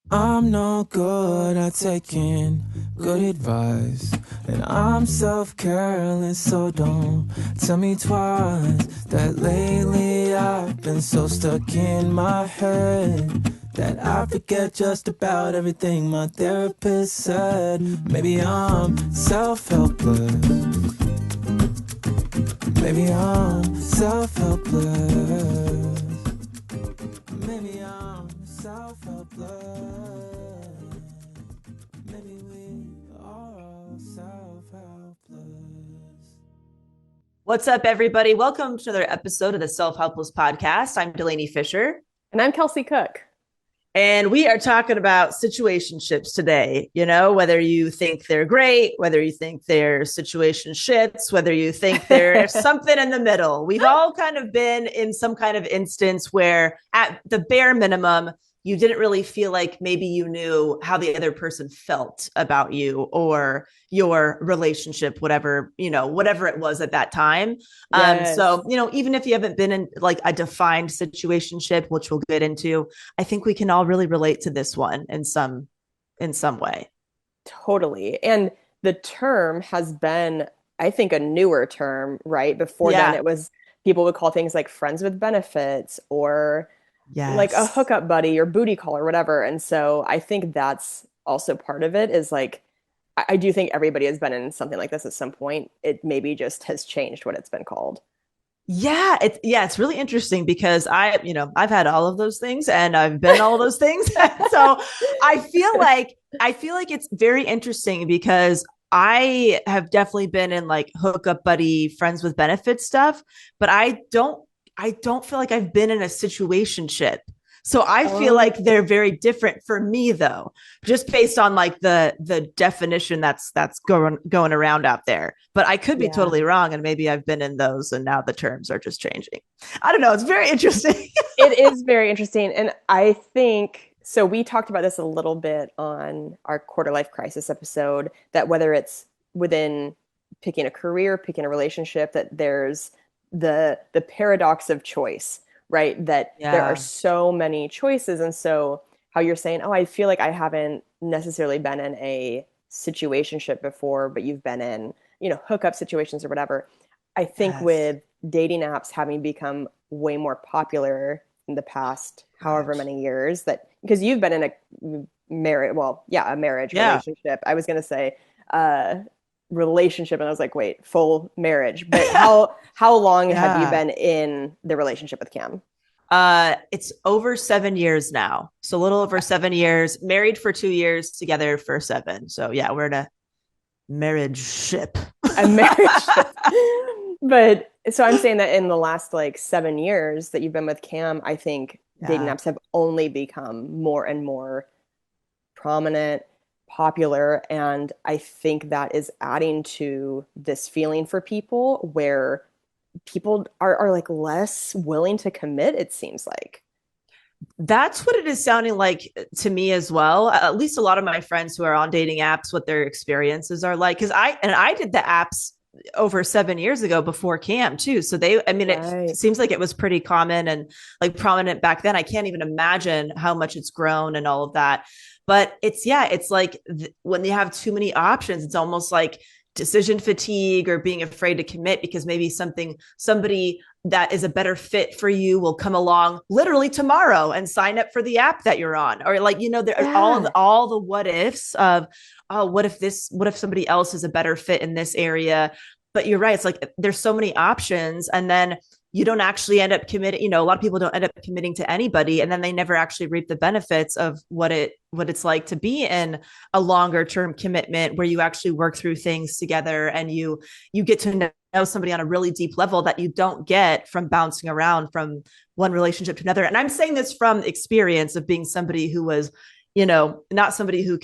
I'm no good at taking good advice, and I'm self-careless, so don't tell me twice that lately I've been so stuck in my head that I forget just about everything my therapist said. Maybe I'm self-helpless, maybe I'm self-helpless, maybe I'm self-helpless. Maybe we are all self-helpless. What's up, everybody? Welcome to another episode of the Self-Helpless podcast. I'm Delaney Fisher, And I'm Kelsey Cook. and we are talking about situationships today. You know, whether you think they're great, whether you think they're situationships, whether you think they're something in the middle. We've all kind of been in some kind of instance where, at the bare minimum, you didn't really feel like maybe you knew how the other person felt about you or your relationship, whatever, whatever it was at that time. Yes, So, even if you haven't been in like a defined situationship, which we'll get into, I think we can all really relate to this one in some way. totally. And the term has been, I think, a newer term, right? Before then, Yeah. it was people would call things like friends with benefits or like a Yes. hookup buddy or booty call or whatever. And so I think that's also part of it is like, I do think everybody has been in something like this at some point. It maybe just has changed what it's been called. It's really interesting because I've had all of those things and I've been all of those things. So I feel like it's very interesting because I have definitely been in like hookup buddy friends with benefits stuff, but I don't feel like I've been in a situationship. So I feel Oh, like they're very different for me though, just based on like the definition that's going around out there. But I could be yeah. totally wrong, and maybe I've been in those, and now the terms are just changing. I don't know. It's very interesting. It is very interesting. And I think so. We talked about this a little bit on our quarter life crisis episode that whether it's within picking a career, picking a relationship, that there's the paradox of choice, right? That there are Yeah. so many choices. And so how you're saying, oh, I feel like I haven't necessarily been in a situationship before, but you've been in, hookup situations or whatever. I think Yes. with dating apps having become way more popular in the past however Gosh. many years that because you've been in a marriage, well, yeah, a marriage Yeah. relationship. I was going to say uh relationship and I was like, wait, full marriage. But how long have you Yeah. been in the relationship with Cam? It's over 7 years now. So a little over 7 years, married for 2 years, together for seven. So yeah, we're in a marriage ship. A marriage. But so I'm saying that in the last like 7 years that you've been with Cam, I think dating Yeah. apps have only become more and more prominent, popular, and I think that is adding to this feeling for people where people are like less willing to commit, it seems like. That's what it is sounding like to me as well. At least a lot of my friends who are on dating apps, what their experiences are like. Cause I did the apps over 7 years ago before Cam too. So I mean, it Right. seems like it was pretty common and like prominent back then. I can't even imagine how much it's grown and all of that. But it's like when you have too many options, it's almost like decision fatigue or being afraid to commit because maybe somebody that is a better fit for you will come along literally tomorrow and sign up for the app that you're on, or like there are Yeah. all the what ifs of, oh, what if somebody else is a better fit in this area. But you're right, it's like there's so many options, and then you don't actually end up committing. A lot of people don't end up committing to anybody, and then they never actually reap the benefits of what it's like to be in a longer term commitment where you actually work through things together, and you get to know somebody on a really deep level that you don't get from bouncing around from one relationship to another. And I'm saying this from experience of being somebody who was, not somebody who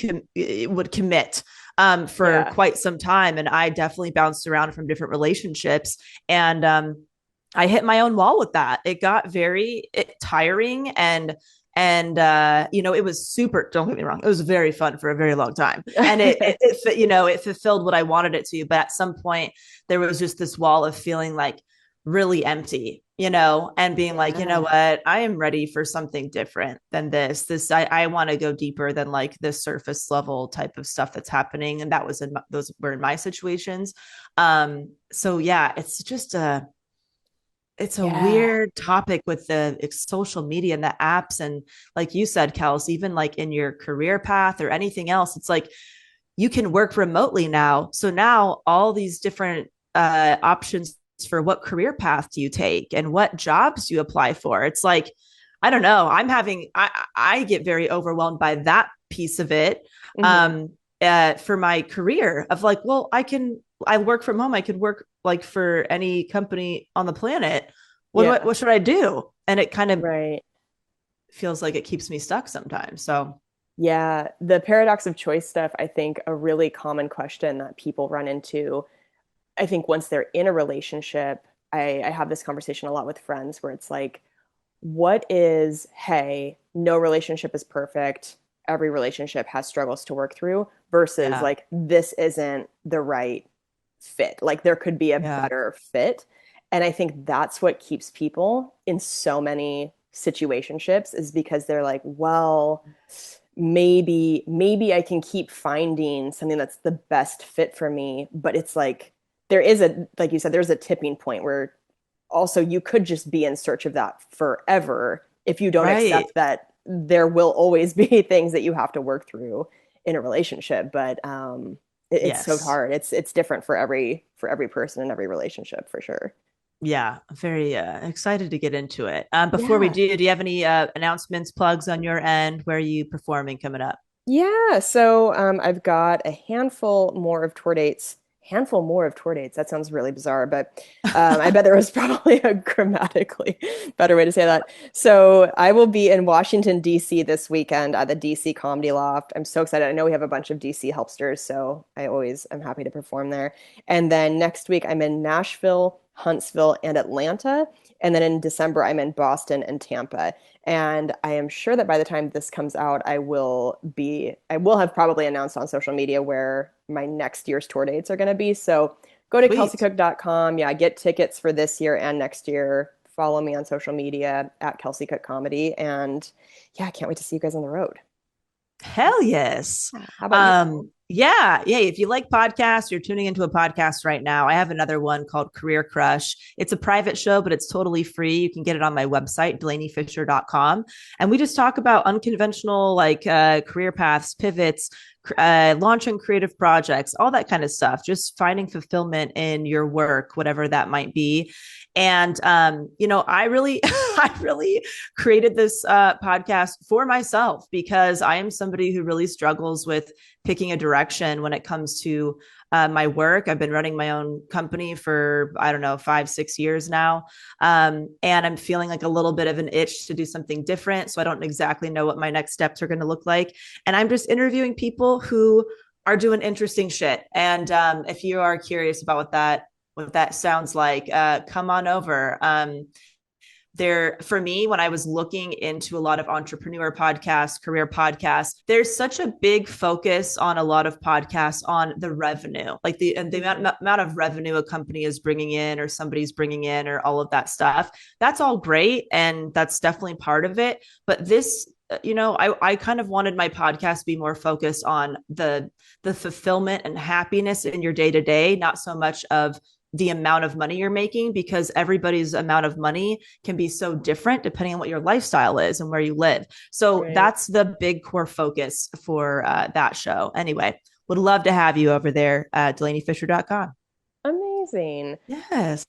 would commit for Yeah. quite some time. And I definitely bounced around from different relationships. And I hit my own wall with that. It got very tiring, and it was super, don't get me wrong, it was very fun for a very long time, and it fulfilled what I wanted it to. But at some point there was just this wall of feeling like, really empty, you know, and being like, you know Yeah. what, I am ready for something different than I want to go deeper than like this surface level type of stuff that's happening. And that was those were in my situations. So yeah, it's a Yeah. weird topic with the social media and the apps. And like you said, Kels, even like in your career path or anything else, it's like you can work remotely now. So now all these different options for what career path do you take and what jobs do you apply for. It's like, I don't know. I get very overwhelmed by that piece of it. Hmm. Um, for my career of like, well, I work from home. I could work like for any company on the planet. Yeah. What should I do? And it kind of Right. feels like it keeps me stuck sometimes. So Yeah. The paradox of choice stuff, I think a really common question that people run into, I think once they're in a relationship, I have this conversation a lot with friends where it's like, what is, hey, no relationship is perfect. Every relationship has struggles to work through versus yeah, like, this isn't the right fit. Like, there could be a yeah, better fit. And I think that's what keeps people in so many situationships is because they're like, well, maybe I can keep finding something that's the best fit for me, but it's like there is a like you said there's a tipping point where also you could just be in search of that forever if you don't right. accept that there will always be things that you have to work through in a relationship. But it's so Yes. hard. It's different for every person in every relationship for sure. Yeah, very excited to get into it. Before we Yeah. do you have any announcements, plugs on your end? Where are you performing coming up? Yeah, so I've got a handful more of tour dates. Handful more of tour dates. That sounds really bizarre, but I bet there was probably a grammatically better way to say that. So I will be in Washington, D.C. this weekend at the D.C. Comedy Loft. I'm so excited. I know we have a bunch of D.C. helpsters, so I'm happy to perform there. And then next week I'm in Nashville, Huntsville, and Atlanta. And then in December I'm in Boston and Tampa. And I am sure that by the time this comes out, I will have probably announced on social media where my next year's tour dates are going to be. So go to Sweet. kelseycook.com. Yeah, get tickets for this year and next year. Follow me on social media at Kelsey Cook Comedy. And yeah, I can't wait to see you guys on the road. Hell yes. Yeah. How about you? Yeah, yeah. If you like podcasts, you're tuning into a podcast right now. I have another one called Career Crush. It's a private show, but it's totally free. You can get it on my website, delaneyfisher.com. And we just talk about unconventional like career paths, pivots, launching creative projects, all that kind of stuff, just finding fulfillment in your work, whatever that might be. And you know, I really I really created this podcast for myself because I am somebody who really struggles with picking a direction when it comes to my work. I've been running my own company for, I don't know, 5, 6 years now. And I'm feeling like a little bit of an itch to do something different. So I don't exactly know what my next steps are going to look like. And I'm just interviewing people who are doing interesting shit. And if you are curious about what that sounds like, come on over. There for me, when I was looking into a lot of entrepreneur podcasts, career podcasts, there's such a big focus on a lot of podcasts on the revenue, like the amount of revenue a company is bringing in or somebody's bringing in or all of that stuff. That's all great and that's definitely part of it, but this, you know, I kind of wanted my podcast to be more focused on the fulfillment and happiness in your day to day, not so much of the amount of money you're making, because everybody's amount of money can be so different depending on what your lifestyle is and where you live. So Right. that's the big core focus for that show. Anyway, would love to have you over there at delaneyfisher.com. Amazing. Yes.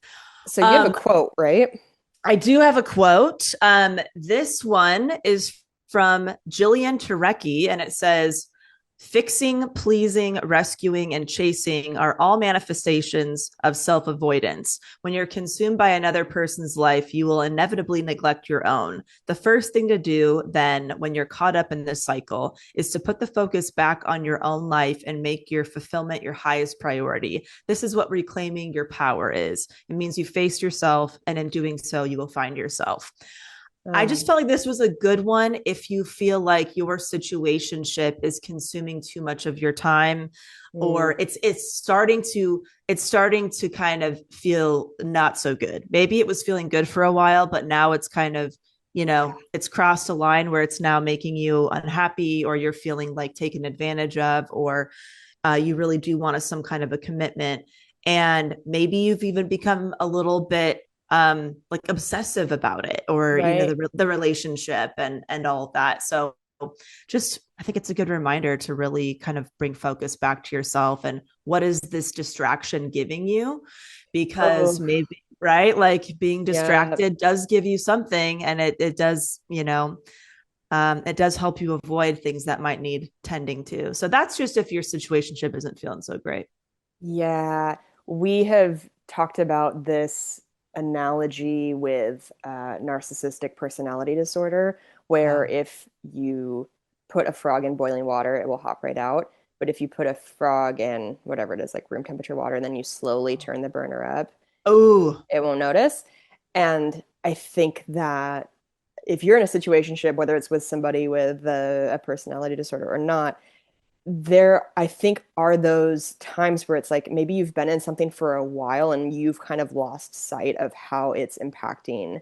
So you have a Um, quote, right? I do have a quote. This one is from Jillian Turecki, and it says, fixing, pleasing, rescuing, and chasing are all manifestations of self avoidance. When you're consumed by another person's life, you will inevitably neglect your own. The first thing to do, then, when you're caught up in this cycle, is to put the focus back on your own life and make your fulfillment your highest priority. This is what reclaiming your power is. It means you face yourself, and in doing so, you will find yourself. I just felt like this was a good one if you feel like your situationship is consuming too much of your time, or mm, it's starting to kind of feel not so good. Maybe it was feeling good for a while, but now it's kind of, it's crossed a line where it's now making you unhappy, or you're feeling like taken advantage of, or you really do want some kind of a commitment. And maybe you've even become a little bit like obsessive about it, or right. the relationship and all of that. So just, I think it's a good reminder to really kind of bring focus back to yourself, and what is this distraction giving you? Because Oh, maybe, right, like being yeah. distracted does give you something, and it does, it does help you avoid things that might need tending to. So that's just if your situationship isn't feeling so great. Yeah, we have talked about this analogy with narcissistic personality disorder, where Oh. if you put a frog in boiling water, it will hop right out. But if you put a frog in whatever it is, like room temperature water, and then you slowly turn the burner up, Oh, it won't notice. And I think that if you're in a situationship, whether it's with somebody with a personality disorder or not, there I think are those times where it's like maybe you've been in something for a while and you've kind of lost sight of how it's impacting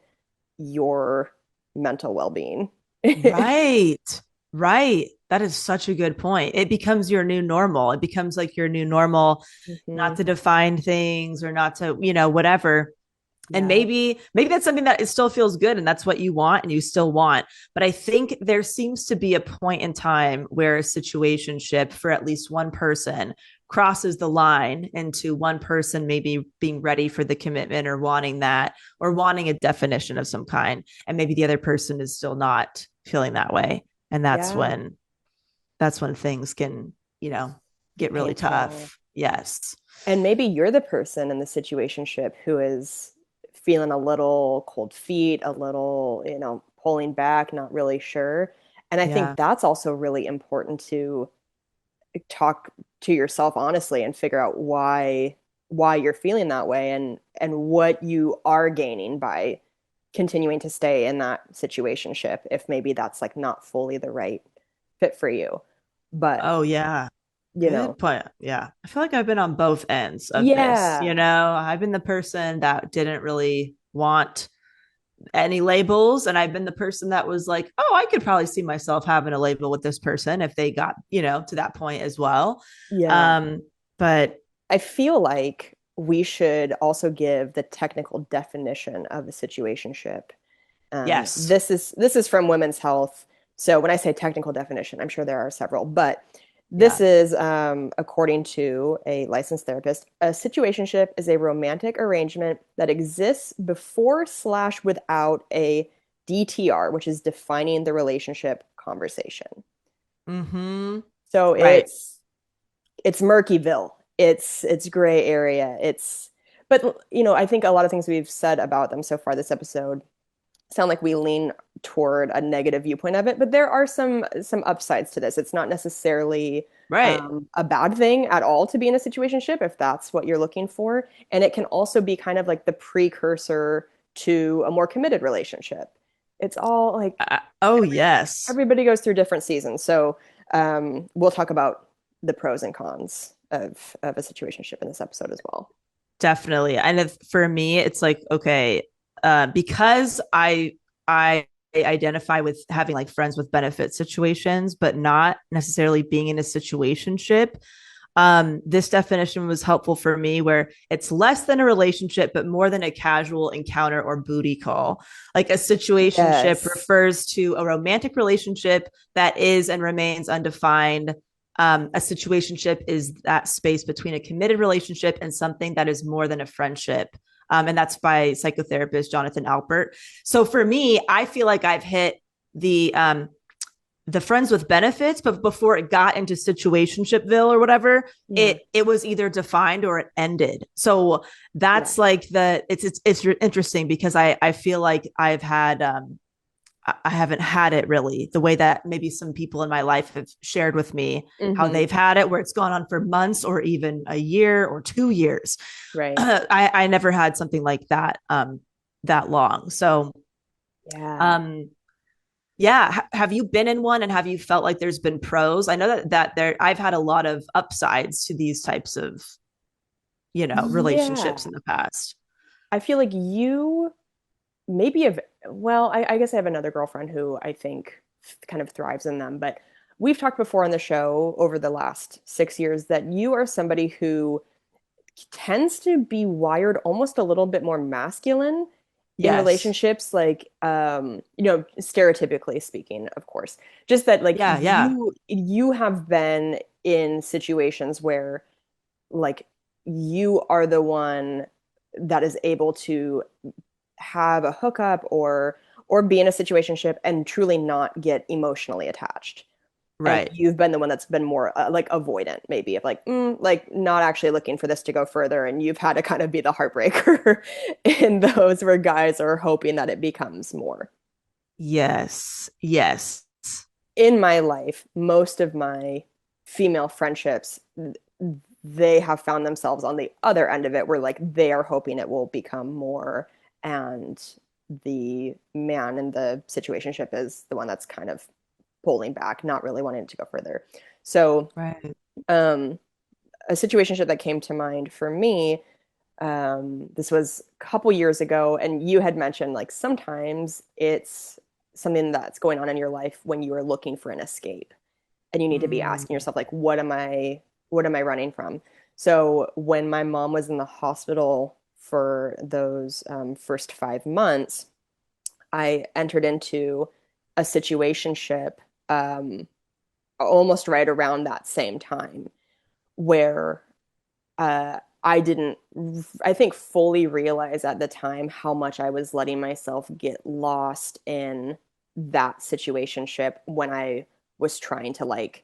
your mental well-being. right. Right. That is such a good point. It becomes your new normal. It becomes like your new normal, not Hmm. to define things, or not to, whatever. And Yeah. maybe that's something that it still feels good, and that's what you want and you still want. But I think there seems to be a point in time where a situationship for at least one person crosses the line into one person maybe being ready for the commitment, or wanting that, or wanting a definition of some kind, and maybe the other person is still not feeling that way. And Yeah. that's when things can, Get get really painful. tough. Yes. And maybe you're the person in the situationship who is feeling a little cold feet, a little, pulling back, not really sure. And I think Yeah. that's also really important to talk to yourself honestly and figure out why you're feeling that way and what you are gaining by continuing to stay in that situationship if maybe that's like not fully the right fit for you. But, Oh yeah. you know, Good point. Yeah. I feel like I've been on both ends of this. yeah. I've been the person that didn't really want any labels. And I've been the person that was like, oh, I could probably see myself having a label with this person if they got, to that point as well. Yeah. Um, but I feel like we should also give the technical definition of a situationship. yes. This is from Women's Health. So when I say technical definition, I'm sure there are several, but this Yeah. is according to a licensed therapist. A situationship is a romantic arrangement that exists before slash without a DTR, which is defining the relationship conversation. Mm-hmm. So Right. it's Murkyville. It's gray area. But I think a lot of things we've said about them so far this episode sound like we lean toward a negative viewpoint of it, but there are some upsides to this. It's not necessarily Right. a bad thing at all to be in a situationship if that's what you're looking for, and it can also be kind of like the precursor to a more committed relationship. It's all like Oh, every, yes. everybody goes through different seasons, so we'll talk about the pros and cons of a situationship in this episode as well. Definitely. And for me, it's like, okay, because I identify with having like friends with benefit situations, but not necessarily being in a situationship. This definition was helpful for me, where it's less than a relationship, but more than a casual encounter or booty call. Like a situationship Yes. refers to a romantic relationship that is and remains undefined. A situationship is that space between a committed relationship and something that is more than a friendship. And that's by psychotherapist Jonathan Alpert. So for me, I feel like I've hit the friends with benefits, but before it got into situationshipville or whatever, Yeah. it was either defined or it ended. So Yeah. that's like it's interesting, because I feel like I haven't had it really the way that maybe some people in my life have shared with me how Hmm. they've had it, where it's gone on for months or even a year or 2 years. Right. I never had something like that that long. So Yeah. Um, yeah. Have you been in one and have you felt like there's been pros? I know that there I've had a lot of upsides to these types of, relationships Yeah. in the past. I feel like you maybe have, well, I guess I have another girlfriend who I think kind of thrives in them, but we've talked before on the show over the last 6 years that you are somebody who tends to be wired almost a little bit more masculine in Yes. relationships, like stereotypically speaking, of course. Just that like Yeah, yeah. you have been in situations where like you are the one that is able to have a hookup or be in a situationship and truly not get emotionally attached. And Right. you've been the one that's been more like avoidant, maybe of like, like not actually looking for this to go further. And you've had to kind of be the heartbreaker in those where guys are hoping that it becomes more. Yes. Yes. In my life, most of my female friendships, they have found themselves on the other end of it where like they are hoping it will become more. And the man in the situationship is the one that's kind of pulling back, not really wanting it to go further. So, Right. um, a situationship that came to mind for me, this was a couple years ago, and you had mentioned like sometimes it's something that's going on in your life when you are looking for an escape, and you need to be asking Mm. yourself like, what am I running from? So when my mom was in the hospital for those first 5 months, I entered into a situationship um, almost right around that same time where I didn't, I think, fully realize at the time how much I was letting myself get lost in that situationship when I was trying to like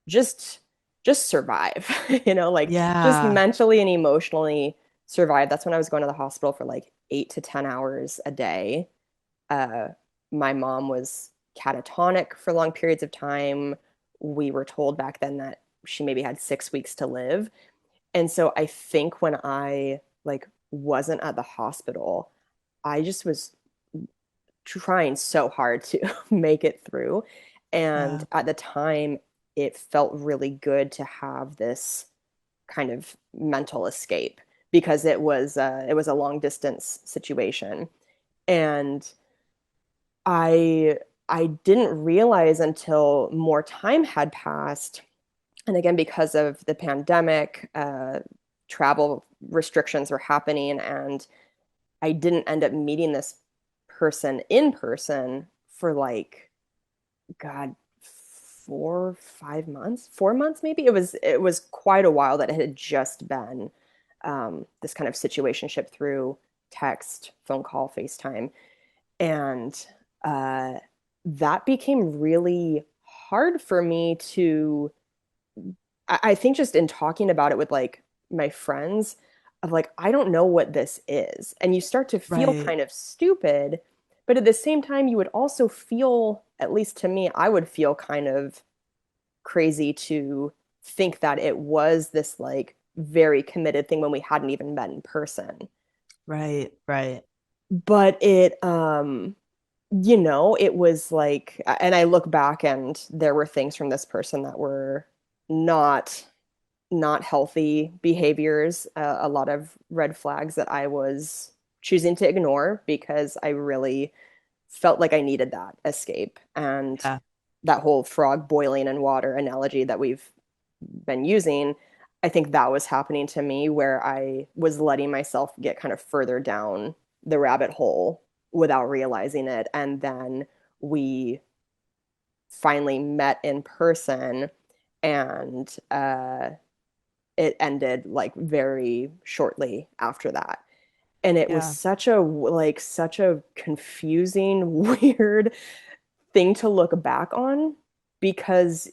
just just survive, like just Yeah. mentally and emotionally survive. That's when I was going to the hospital for like 8 to 10 hours a day. Uh, my mom was catatonic for long periods of time. We were told back then that she maybe had 6 weeks to live. And so I think when I like wasn't at the hospital, I just was trying so hard to make it through. And Yeah. at the time, it felt really good to have this kind of mental escape because it was a long distance situation. And I I didn't realize until more time had passed, and again because of the pandemic, travel restrictions were happening, and I didn't end up meeting this person in person for like God 4 5 months 4 months maybe. It was quite a while that it had just been this kind of situationship through text, phone call, FaceTime. And uh, that became really hard for me to, I think just in talking about it with like my friends, of like, I don't know what this is. And you start to feel Right. kind of stupid, but at the same time, you would also feel, at least to me, I would feel kind of crazy to think that it was this like very committed thing when we hadn't even met in person. Right. Right. But it was like, and I look back and there were things from this person that were not not healthy behaviors, a lot of red flags that I was choosing to ignore because I really felt like I needed that escape. And Yeah. that whole frog boiling in water analogy that we've been using, I think that was happening to me where I was letting myself get kind of further down the rabbit hole without realizing it. And then we finally met in person, and it ended like very shortly after that. And it was Yeah. such a confusing, weird thing to look back on because,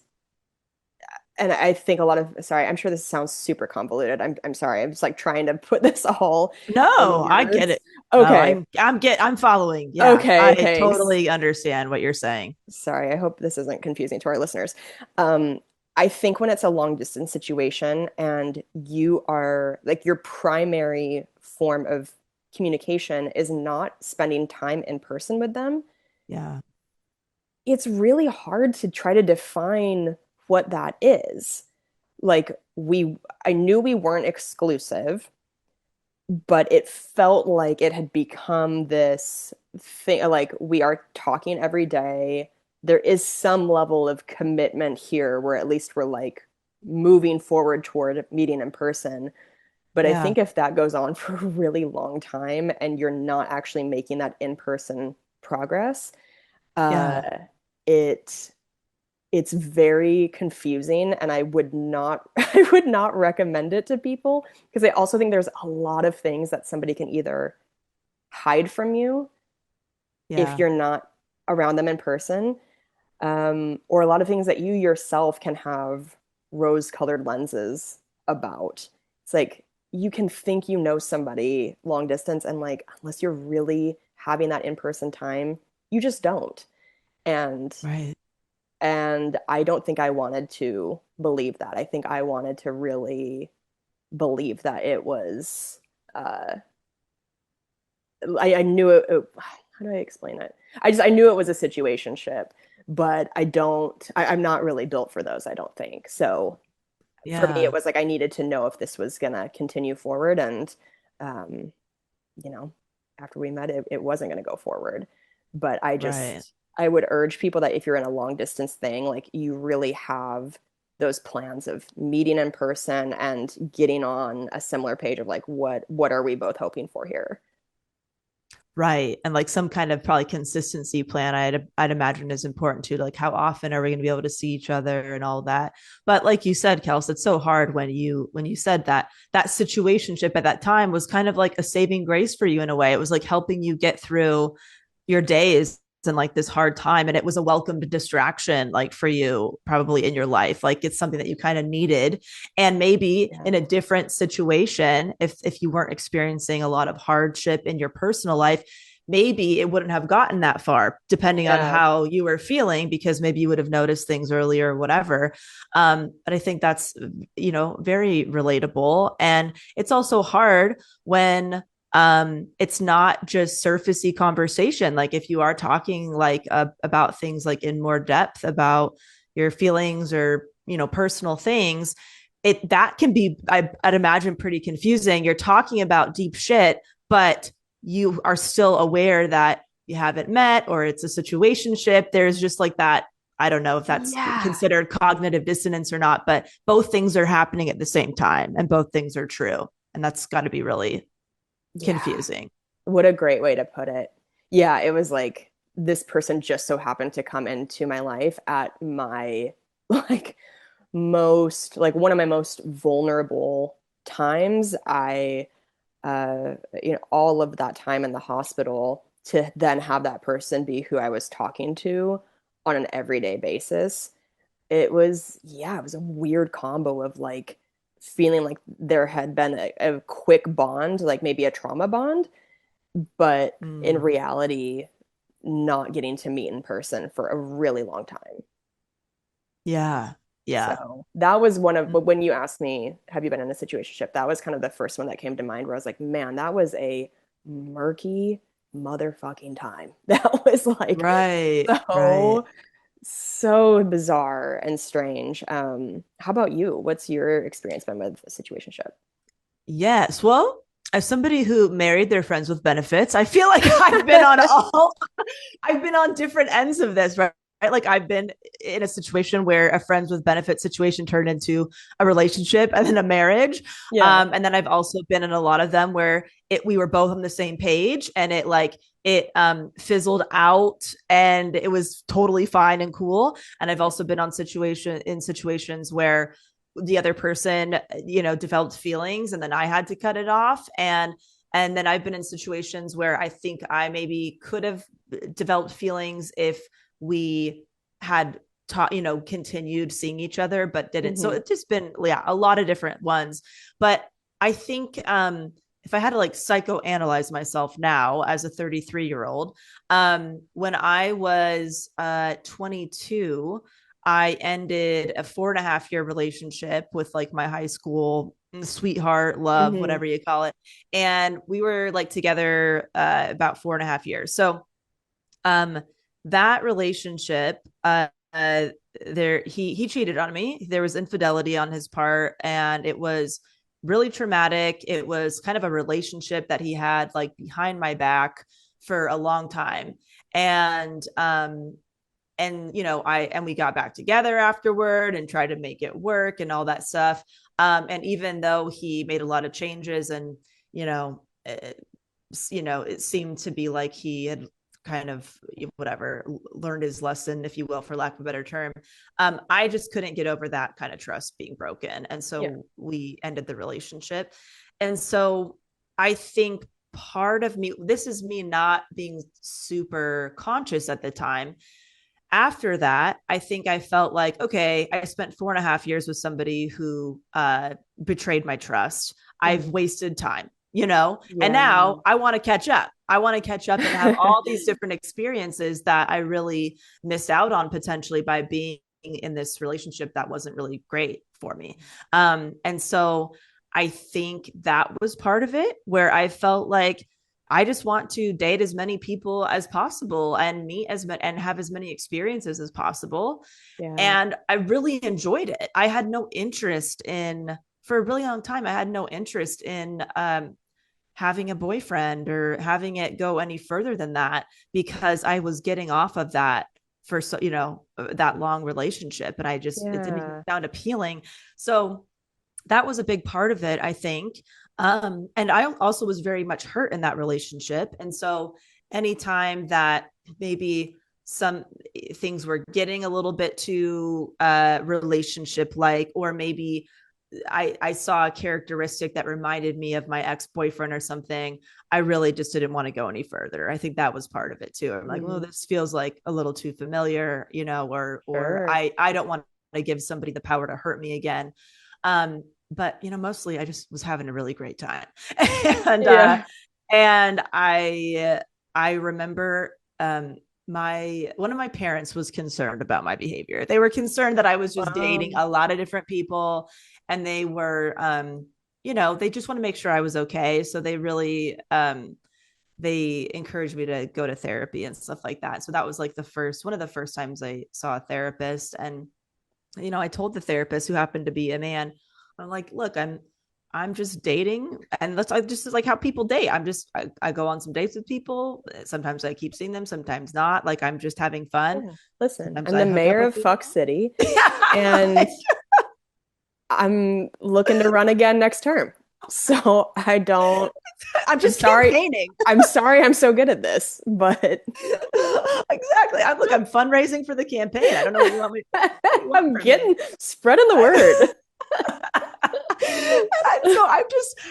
and I think a lot of, sorry, I'm sure this sounds super convoluted. I'm sorry. I'm just like trying to put this all in No, I get words. it. No, Okay. I'm following. Yeah. Okay. I Okay. totally understand what you're saying. Sorry. I hope this isn't confusing to our listeners. Um, I think when it's a long distance situation and you are like your primary form of communication is not spending time in person with them, Yeah. it's really hard to try to define what that is. Like I knew we weren't exclusive, but it felt like it had become this thing, like we are talking every day. There is some level of commitment here where at least we're like moving forward toward meeting in person. But I Yeah. think if that goes on for a really long time and you're not actually making that in-person progress, uh, Yeah. it it's very confusing, and I would not I would not recommend it to people because I also think there's a lot of things that somebody can either hide from you if Yeah. you're not around them in person, or a lot of things that you yourself can have rose-colored lenses about. It's like you can think you know somebody long distance, and like unless you're really having that in-person time, you just don't. And Right. and I don't think I wanted to believe that. I think I wanted to really believe that it was uh I knew how do I explain it? I knew it was a situationship, but I'm not really built for those, I don't think. So for me it Yeah. was like I needed to know if this was gonna continue forward, and um, you know, after we met it wasn't gonna go forward. But Right. I would urge people that if you're in a long distance thing, like you really have those plans of meeting in person and getting on a similar page of like what are we both hoping for here. Right. And like some kind of probably consistency plan, I'd imagine is important too. Like how often are we going to be able to see each other and all that? But like you said, Kels, it's so hard when you said that that situationship at that time was kind of like a saving grace for you in a way. It was like helping you get through your days and like this hard time. And it was a welcomed distraction, like for you, probably in your life. Like it's something that you kind of needed. And maybe Yeah. in a different situation, if you weren't experiencing a lot of hardship in your personal life, maybe it wouldn't have gotten that far, depending on Yeah. how you were feeling, because maybe you would have noticed things earlier or whatever. But I think that's, very relatable. And it's also hard when it's not just surfacey conversation. Like if you are talking like about things like in more depth about your feelings or personal things, it that can be I'd imagine pretty confusing. You're talking about deep shit, but you are still aware that you haven't met or it's a situationship. There's just like that. I don't know if that's Yeah. considered cognitive dissonance or not, but both things are happening at the same time and both things are true, and that's got to be really Yeah. confusing. What a great way to put it. Yeah, it was like this person just so happened to come into my life at my like most like one of my most vulnerable times. All of that time in the hospital to then have that person be who I was talking to on an everyday basis. It was a weird combo of like feeling like there had been a quick bond, like maybe a trauma bond, but in Mm. reality, not getting to meet in person for a really long time. Yeah. Yeah. So that was one of, but when you asked me, have you been in a situationship? That was kind of the first one that came to mind where I was like, man, that was a murky motherfucking time. That was like Right. Right. so, so bizarre and strange. How about you? What's your experience been with a situationship? Yes. Well, as somebody who married their friends with benefits, I feel like I've been on all I've been on different ends of this, right? Like I've been in a situation where a friends with benefit situation turned into a relationship and then a marriage. Yeah. And then I've also been in a lot of them where we were both on the same page and it fizzled out and it was totally fine and cool. And I've also been on situations where the other person, developed feelings and then I had to cut it off. And then I've been in situations where I think I maybe could have developed feelings if we had continued seeing each other, but didn't. So Hmm. it's just been, yeah, a lot of different ones. But I think if I had to like psychoanalyze myself now as a 33-year-old, when I was 22, I ended a 4.5 year relationship with like my high school sweetheart, love, Mhm. whatever you call it. And we were like together about 4.5 years. So um that relationship there he cheated on me. There was infidelity on his part, and it was really traumatic. It was kind of a relationship that he had like behind my back for a long time. And we got back together afterward and tried to make it work and all that stuff. And even though he made a lot of changes, and you know it, it seemed to be like he had kind of whatever learned his lesson, if you will, for lack of a better term. I just couldn't get over that kind of trust being broken, and Yeah. so we ended the relationship. And so I think part of me, this is me not being super conscious at the time. After that, I think I felt like, okay, I spent 4.5 years with somebody who betrayed my trust. I've Mhm. wasted time, and Yeah. now I want to catch up. I want to catch up and have all these different experiences that I really missed out on potentially by being in this relationship that wasn't really great for me. And so I think that was part of it, where I felt like I just want to date as many people as possible and meet and have as many experiences as possible. Yeah. And I really enjoyed it. I had no interest in, for a really long time, I had no interest in having a boyfriend or having it go any further than that, because I was getting off of that for that long relationship, and it didn't even Yeah. sound appealing. So that was a big part of it, I think. And I also was very much hurt in that relationship. And so anytime that maybe some things were getting a little bit too relationship like, or maybe I saw a characteristic that reminded me of my ex-boyfriend or something, I really just didn't want to go any further. I think that was part of it too. I'm like, well, Mhm. this feels like a little too familiar, or Sure. I don't want to give somebody the power to hurt me again. But mostly I just was having a really great time. and Yeah. and I remember my one of my parents was concerned about my behavior. They were concerned that I was just dating Um, a lot of different people, and they were they just want to make sure I was okay. So they really they encouraged me to go to therapy and stuff like that. So that was like one of the first times I saw a therapist. And I told the therapist, who happened to be a man, I'm like, look, I'm just dating, and I just like how people date. I go on some dates with people. Sometimes I keep seeing them, sometimes not. Like, I'm just having fun. yeah. Listen, Sometimes I'm I the hook up mayor with of people. Fuck City, Yeah. and I'm looking to run again next term. So I don't, I'm I'm just sorry. campaigning. I'm sorry I'm so good at this, but Exactly. I'm fundraising for the campaign. I don't know what you want I'm from me. getting spreading the word.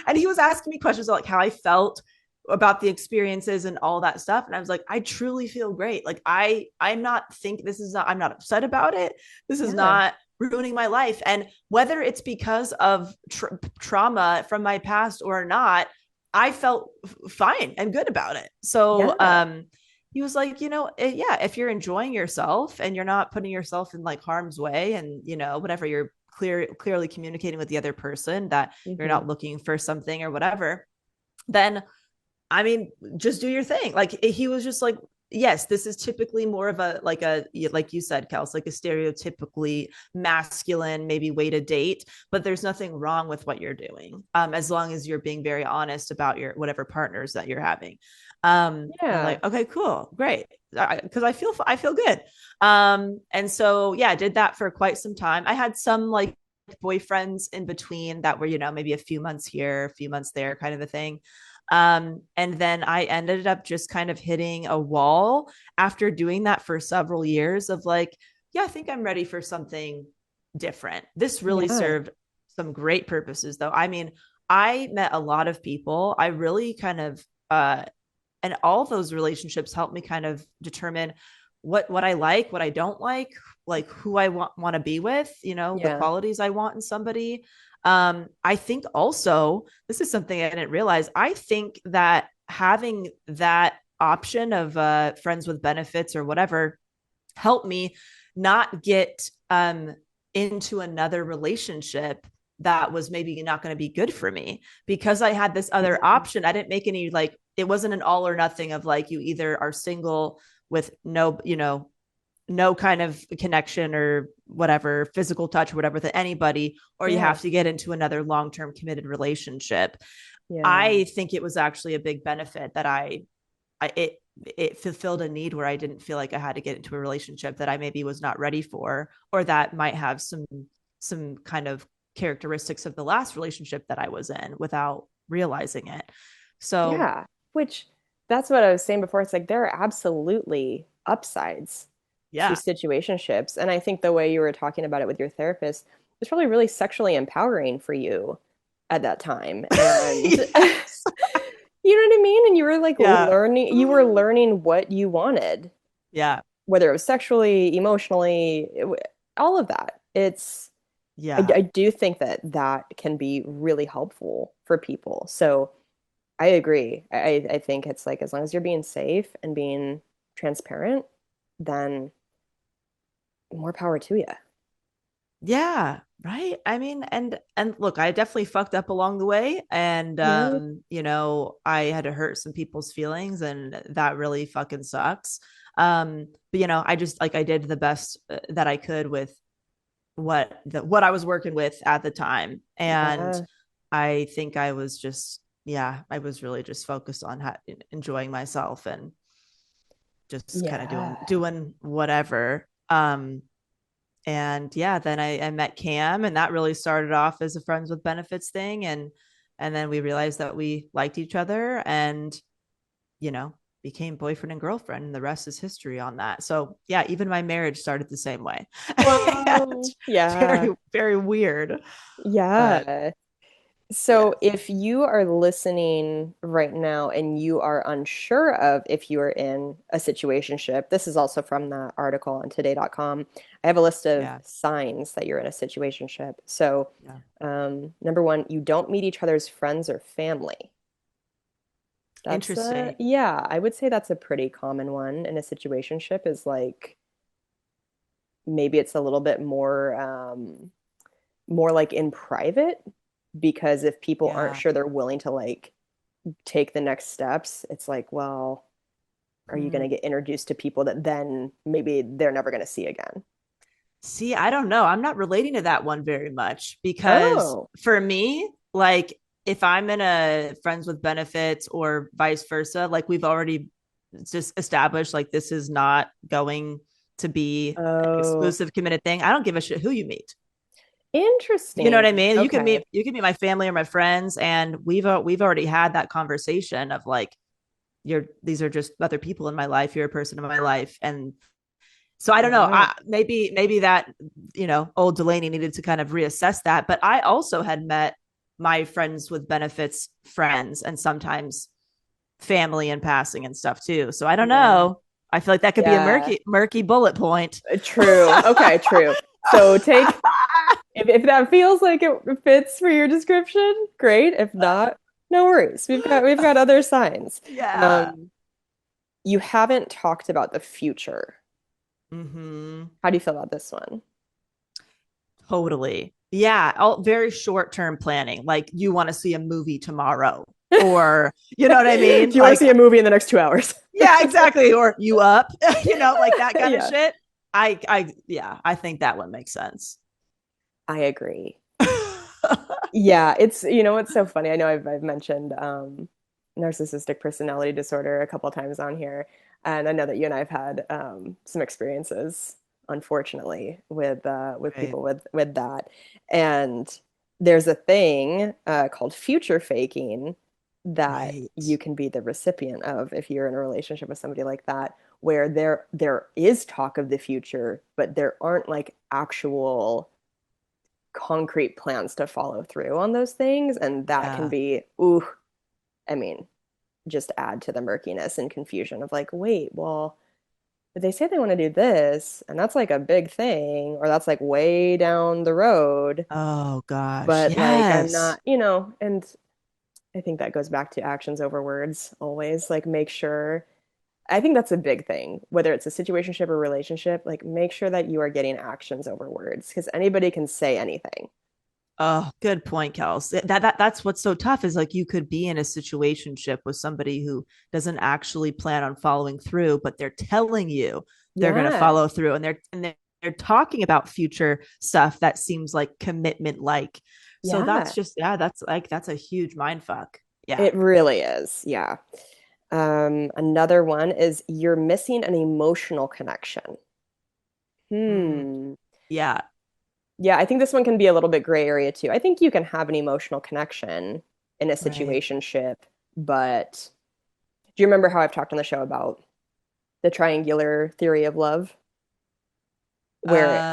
And he was asking me questions like how I felt about the experiences and all that stuff. And I was like, I truly feel great. Like I'm not I'm not upset about it. This is Yeah. not ruining my life. And whether it's because of trauma from my past or not, I felt fine and good about it. So, Yeah. he was like, yeah, if you're enjoying yourself and you're not putting yourself in like harm's way, and whatever, you're clearly communicating with the other person that you're Hmm. not looking for something or whatever, then I mean, just do your thing. Like, he was just like, yes, this is typically more of like you said, Kels, like a stereotypically masculine, maybe way to date, but there's nothing wrong with what you're doing. As long as you're being very honest about your whatever partners that you're having. I'm Yeah. like, okay, cool, great. Cause I feel good. And so, yeah, I did that for quite some time. I had some like boyfriends in between that were, maybe a few months here, a few months there, kind of a thing. And then I ended up just kind of hitting a wall after doing that for several years of like, yeah, I think I'm ready for something different. This really Yeah. served some great purposes, though. I mean, I met a lot of people. I really kind of, and all those relationships helped me kind of determine what I like, what I don't like who I want to be with, the Yeah. qualities I want in somebody. I think also, this is something I didn't realize. I think that having that option of friends with benefits or whatever helped me not get into another relationship that was maybe not going to be good for me. Because I had this other option, I didn't make any, like, it wasn't an all or nothing of like, you either are single with no, no kind of connection or whatever, physical touch or whatever with anybody, or you Yeah. have to get into another long-term committed relationship. Yeah. I think it was actually a big benefit that it fulfilled a need where I didn't feel like I had to get into a relationship that I maybe was not ready for, or that might have some kind of characteristics of the last relationship that I was in without realizing it. So Yeah. Which that's what I was saying before. It's like there are absolutely upsides to yeah. situationships. And I think the way you were talking about it with your therapist was probably really sexually empowering for you at that time. And Yes. you know what I mean? And you were like Yeah. learning what you wanted, Yeah. whether it was sexually, emotionally, all of that. Yeah. I do think that that can be really helpful for people. So I agree. I think it's like as long as you're being safe and being transparent, then more power to you. Yeah, right. I mean, and look, I definitely fucked up along the way, and Yeah. I had to hurt some people's feelings, and that really fucking sucks. But I just, like, I did the best that I could with what I was working with at the time, and Yeah. I think I was just, yeah, I was really just focused on enjoying myself and just kind of doing Yeah. whatever. And yeah, then I met Cam, and that really started off as a friends with benefits thing, and then we realized that we liked each other, and you know became boyfriend and girlfriend, and the rest is history on that. So yeah, even my marriage started the same way. Wow. Yeah. Very, very weird, but Yeah. yeah. So if you are listening right now and you are unsure of if you are in a situationship, this is also from that article on today.com. I have a list of Yeah. signs that you're in a situationship. So, Yeah. number one, you don't meet each other's friends or family. Interesting. Yeah, I would say that's a pretty common one in a situationship is like maybe it's a little bit more like in private because if people aren't Yeah. sure they're willing to like take the next steps, it's like, well, are you going Hmm. to get introduced to people that then maybe they're never going to see again? See, I don't know. I'm not relating to that one very much, because Oh, for me, like, if I'm in a friends with benefits or vice versa, like, we've already just established, like, this is not going to be an oh, exclusive committed thing. I don't give a shit who you meet. You know what I interesting. mean? Okay. You can meet my family or my friends, and we've already had that conversation of like, these are just other people in my life. You're a person in my life, and so I don't know. Yeah. Maybe that, old Delaney needed to kind of reassess that. But I also had met my friends with benefits friends, and sometimes family in passing and stuff too. So I don't Yeah. know. I feel like that could be a Yeah. murky bullet point. True. Okay, true. So take if that feels like it fits for your description, great. If not, no worries. We've got other signs. Yeah. Um, you haven't talked about the future. Hmm. How do you feel about this one? Totally. Yeah. All very short term planning. Like, you want to see a movie tomorrow, or you know what I Do mean? you want to Like, see a movie in the next 2 hours? yeah, exactly. Or you up, like that kind of Yeah, shit. Yeah, I think that one makes sense. I agree. Yeah, it's it's so funny. I know I've mentioned narcissistic personality disorder a couple times on here, and I know that you and I've had some experiences, unfortunately, with Right. people with that. And there's a thing called future faking that Right. you can be the recipient of if you're in a relationship with somebody like that, where there is talk of the future, but there aren't like actual concrete plans to follow through on those things. And that can Yeah. be, ooh, I mean, just add to the murkiness and confusion of like, wait, well, but they say they want to do this, and that's like a big thing, or that's like way down the road. Oh gosh. But like, I'm Yes. not, and I think that goes back to actions over words always. Like, make sure, I think that's a big thing, whether it's a situationship or relationship, like, make sure that you are getting actions over words because anybody can say anything. Oh, good point, Kels. That's what's so tough is like you could be in a situationship with somebody who doesn't actually plan on following through, but they're telling you they're going to Yeah. follow through, and they're talking about future stuff that seems like commitment like. So that's Yeah. just that's like that's a huge mind fuck. Yeah. It really is. Yeah. Another one is you're missing an emotional connection. Mm, Hmm. yeah. Yeah, I think this one can be a little bit gray area too. I think you can have an emotional connection in a Right. situationship, but do you remember how I've talked on the show about the triangular theory of love? Where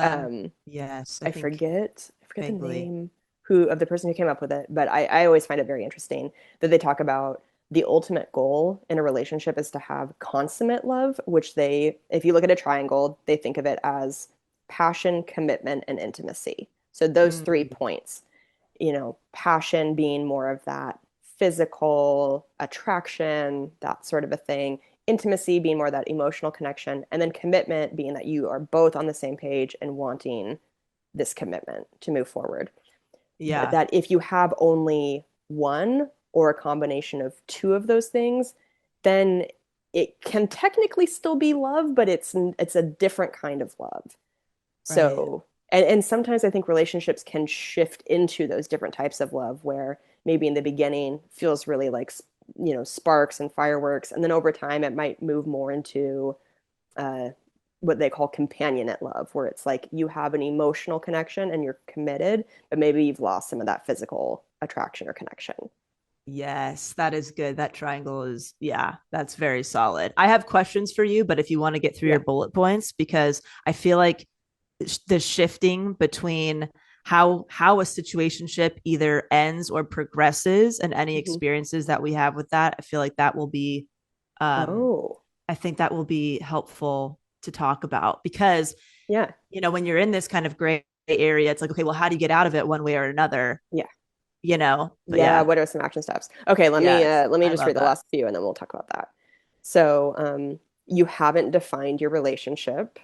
yes, I I think forget the vaguely. name who of the person who came up with it, but I always find it very interesting that they talk about the ultimate goal in a relationship is to have consummate love, which they, if you look at a triangle, they think of it as passion, commitment, and intimacy. So those three Mm, points, passion being more of that physical attraction, that sort of a thing, intimacy being more that emotional connection, and then commitment being that you are both on the same page and wanting this commitment to move forward. But yeah. that if you have only one or a combination of two of those things, then it can technically still be love, but it's a different kind of love. Right. So, and sometimes I think relationships can shift into those different types of love where maybe in the beginning feels really like, sparks and fireworks. And then over time, it might move more into uh, what they call companionate love, where it's like you have an emotional connection and you're committed, but maybe you've lost some of that physical attraction or connection. Yes, that is good. That triangle is, yeah, that's very solid. I have questions for you, but if you want to get through Yeah. your bullet points, because I feel like the shifting between how a situationship either ends or progresses and any Hmm. experiences that we have with that, I feel like that will be, um, Oh, I think that will be helpful to talk about because, yeah. when you're in this kind of gray area, it's like, okay, well, how do you get out of it one way or another? Yeah. But Yeah. yeah, What are some action steps? Okay, yes, let me I just love read the that. last few and then we'll talk about that. So, you haven't defined your relationship,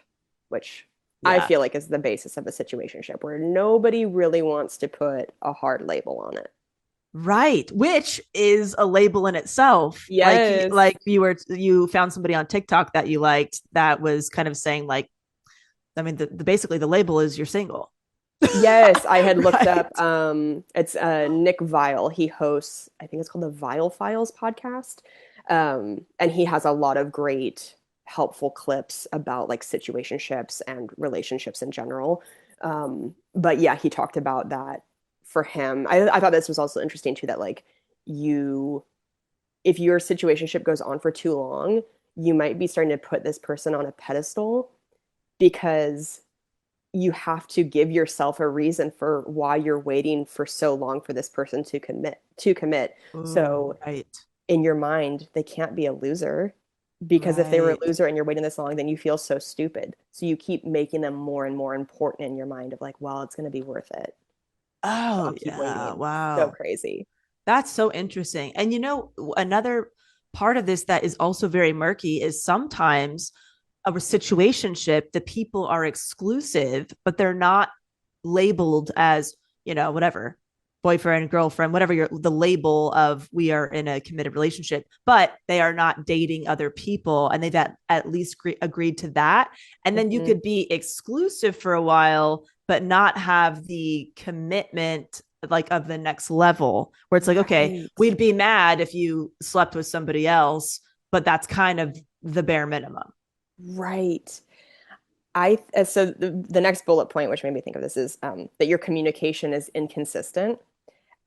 which I Yeah. feel like is the basis of a situationship where nobody really wants to put a hard label on it. Right, which is a label in itself. Yes. Like you found somebody on TikTok that you liked that was kind of saying like, I mean, the basically the label is you're single. Yes, I had looked up. Right. It's Nick Vile. He hosts, I think it's called the Vile Files podcast, and he has a lot of great, helpful clips about like situationships and relationships in general. But yeah, he talked about that for him. I thought this was also interesting too. That like you, if your situationship goes on for too long, you might be starting to put this person on a pedestal because you have to give yourself a reason for why you're waiting for so long for this person to commit. Ooh, So right. in your mind, they can't be a loser because if they were a Right. loser and you're waiting this long, then you feel so stupid. So you keep making them more and more important in your mind of like, well, it's going to be worth it. So Oh I'll keep yeah. waiting. So Wow. crazy. That's so interesting. And another part of this that is also very murky is sometimes a situationship, the people are exclusive, but they're not labeled as, whatever, boyfriend, girlfriend, whatever the label of we are in a committed relationship, but they are not dating other people and they've at least agreed to that. And then you Hmm. could be exclusive for a while, but not have the commitment like of the next level where it's like, okay, Right. we'd be mad if you slept with somebody else, but that's kind of the bare minimum. Right. So the next bullet point, which made me think of this, is that your communication is inconsistent.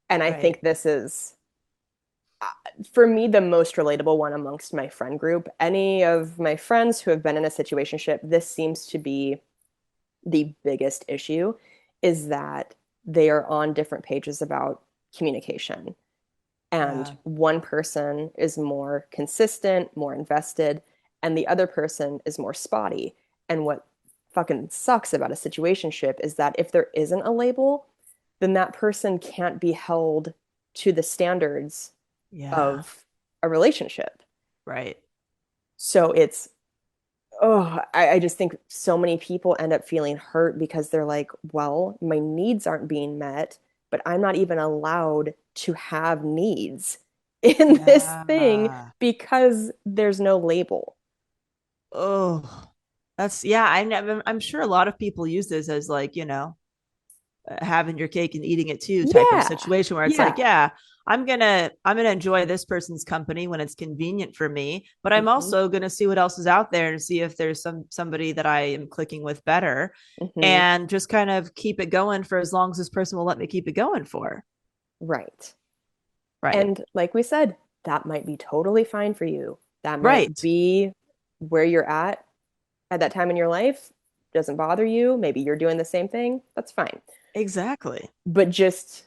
And I Right. think this is, for me, the most relatable one amongst my friend group. Any of my friends who have been in a situationship, this seems to be the biggest issue, is that they are on different pages about communication. And Yeah. one person is more consistent, more invested, and the other person is more spotty. And what fucking sucks about a situationship is that if there isn't a label, then that person can't be held to the standards Yeah. of a relationship. Right. So I just think so many people end up feeling hurt because they're like, well, my needs aren't being met. but I'm not even allowed to have needs in this thing Yeah. because there's no label. Oh, that's yeah. I'm sure a lot of people use this as like, having your cake and eating it too type of Yeah. situation where it's like, Yeah. yeah, I'm gonna enjoy this person's company when it's convenient for me, but I'm Hmm. also gonna see what else is out there and see if there's somebody that I am clicking with better, Hmm. and just kind of keep it going for as long as this person will let me keep it going for. Right. Right. And like we said, that might be totally fine for you. That might Right. be where you're at that time in your life. Doesn't bother you. Maybe you're doing the same thing. That's fine. Exactly. But just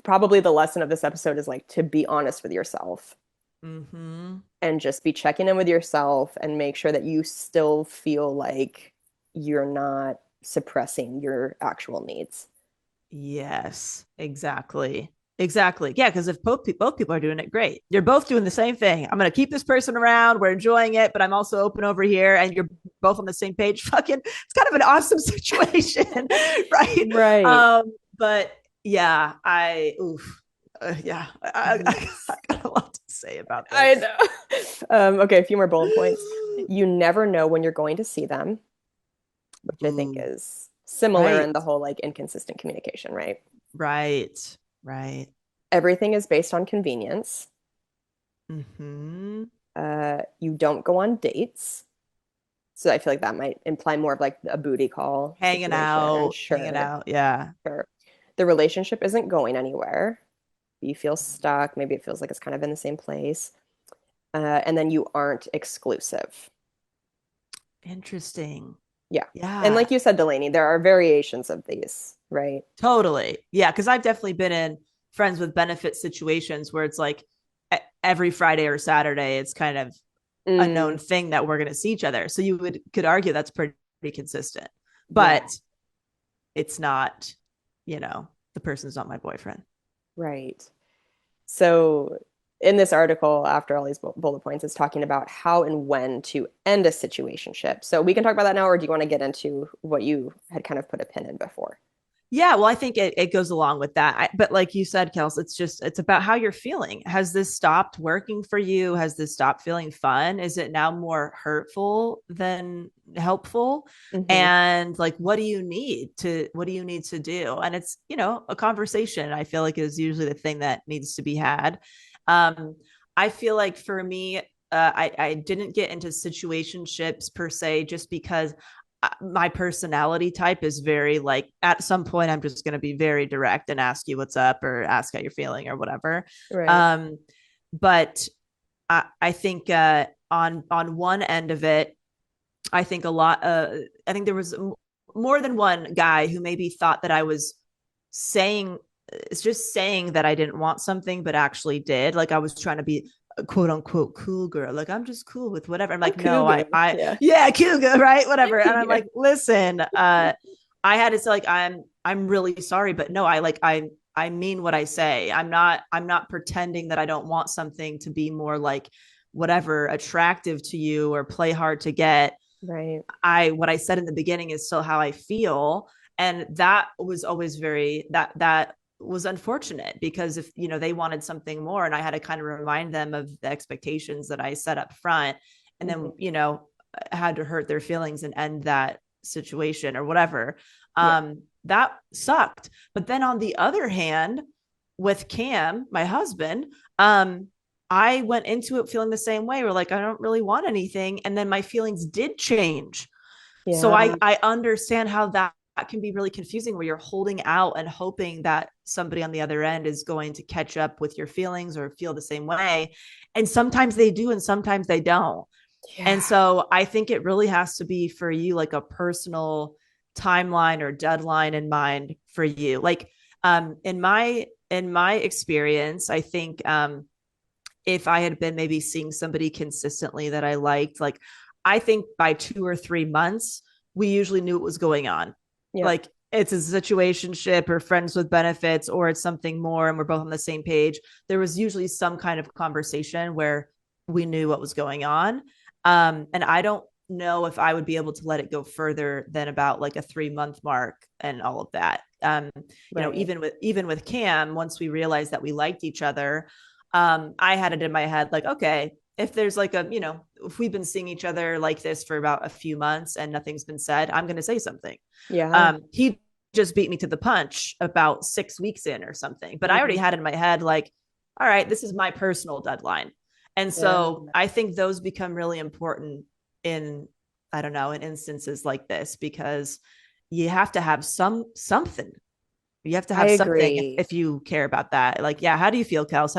probably the lesson of this episode is like to be honest with yourself Mm-hmm. and just be checking in with yourself and make sure that you still feel like you're not suppressing your actual needs. Yes, exactly. Exactly. Yeah, because if both people are doing it, great. You're both doing the same thing. I'm going to keep this person around. We're enjoying it, but I'm also open over here, and you're both on the same page. Fucking, it's kind of an awesome situation, right? Right. But yeah, yeah, I Yes. got a lot to say about I this. know. Okay, a few more bullet points. You never know when you're going to see them, which I think Ooh, is similar right, in the whole like inconsistent communication, right? right, right. Everything is based on convenience. Mm-hmm. You don't go on dates. So I feel like that might imply more of like a booty call situation. Hanging Sure, out. Yeah. sure. The relationship isn't going anywhere. You feel stuck. Maybe it feels like it's kind of in the same place. And then you aren't exclusive. Interesting. Yeah. And Yeah, like you said, Delaney, there are variations of these, right? totally. Yeah, because I've definitely been in friends with benefit situations where it's like every Friday or Saturday, it's kind of a known Mm, thing that we're going to see each other. So you could argue that's pretty consistent, yeah, but it's not, the person's not my boyfriend. right. So in this article, after all these bullet points, it's talking about how and when to end a situationship. So we can talk about that now, or do you want to get into what you had kind of put a pin in before? Yeah, well, I think it goes along with that. But like you said, Kels, it's about how you're feeling. Has this stopped working for you? Has this stopped feeling fun? Is it now more hurtful than helpful? Hmm. And like, what do you need to do? And it's, a conversation, I feel like, is usually the thing that needs to be had. Um, I feel like for me, I didn't get into situationships per se just because my personality type is very like at some point I'm just going to be very direct and ask you what's up or ask how you're feeling or whatever. Right. um but I think on one end of it, I think I think there was more than one guy who maybe thought that I was saying it's just saying that I didn't want something, but actually did. Like I was trying to be a quote unquote cool girl. Like I'm just cool with whatever. I'm A like, no, cougar. I, Yeah. yeah, cougar, right? Whatever. And I'm Cougar. like, listen, I had to say like, I'm really sorry, but no, I mean what I say. I'm not pretending that I don't want something to be more like whatever attractive to you or play hard to get. Right. What I said in the beginning is still how I feel. And that was always that was unfortunate because if they wanted something more and I had to kind of remind them of the expectations that I set up front, and then Hmm. had to hurt their feelings and end that situation or whatever. Yeah. That sucked. But then on the other hand, with Cam, my husband, I went into it feeling the same way. We're like, I don't really want anything. And then my feelings did change. So Yeah. I understand how that can be really confusing where you're holding out and hoping that somebody on the other end is going to catch up with your feelings or feel the same way. And sometimes they do, and sometimes they don't. And Yeah. so I think it really has to be for you like a personal timeline or deadline in mind for you. Like in my experience, I think if I had been maybe seeing somebody consistently that I liked, like I think by 2 or 3 months, we usually knew what was going on. Yep. Like it's a situationship or friends with benefits, or it's something more and we're both on the same page. There was usually some kind of conversation where we knew what was going on. And I don't know if I would be able to let it go further than about like a 3 month mark and all of that. Right. even with Cam, once we realized that we liked each other, I had it in my head like, okay, if there's like if we've been seeing each other like this for about a few months and nothing's been said, I'm going to say something. Yeah. He just beat me to the punch about 6 weeks in or something, but I already had in my head like, all right, this is my personal deadline. And so I think those become really important in, I don't know, in instances like this, because you have to have something. You have to I have something agree. if you care about that. Like, yeah, how do you feel, Kels?